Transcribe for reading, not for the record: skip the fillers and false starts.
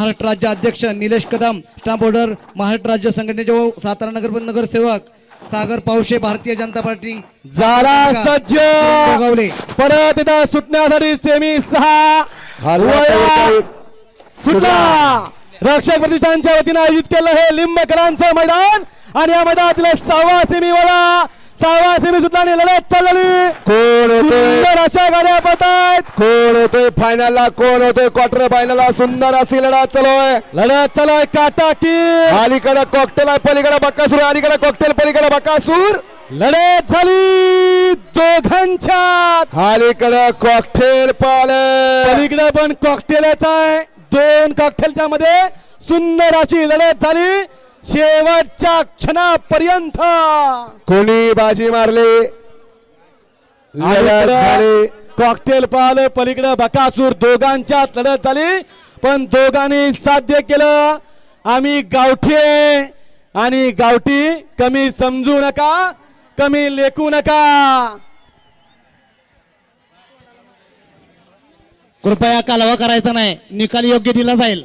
महाराष्ट्र राज्य अध्यक्ष Nilesh Kadam, stamp holder Maharashtra राज्य संघटनेचे सातारा नगरसेवक सागर पावशे, भारतीय जनता पार्टी झाला सज्ज गोगावले. परत एकदा सुटण्यासाठी सेमी 6 सुटला. रक्षक प्रतिष्ठानच्या वतीने आयोजित केलं हे लिंबकरांचं मैदान आणि या मैदानातील 6वा सेमी सुद्धा लढत चालली. कोण होतोय अशा गाड्या पळतायत. कोण होतोय फायनलला, कोण होतोय क्वार्टर फायनलला. सुंदर अशी लढत चालू आहे. काटा की अलीकडे कॉकटेल आहे, पलीकडे बक्कासूर. अलीकडे कॉकटेल, पलीकडे बक्कासूर. लढत झाली दोघांच्यात. अलीकडे कॉकटेल पाले, पलीकडे पण कॉकटेलच आहे. दोन कॉकटेलच्या मध्ये सुंदर अशी लढत झाली शेवटच्या क्षणापर्यंत. कोणी बाजी मारली, लढत झाली. कॉकटेल पाहिलं, पलीकडे बकासूर. दोघांच्यात लढत झाली पण दोघांनी साध्य केलं. आम्ही गावठी आहे आणि गावठी कमी समजू नका, कमी लेखू नका. कृपया कालवा करायचा नाही, निकाल योग्य दिला जाईल.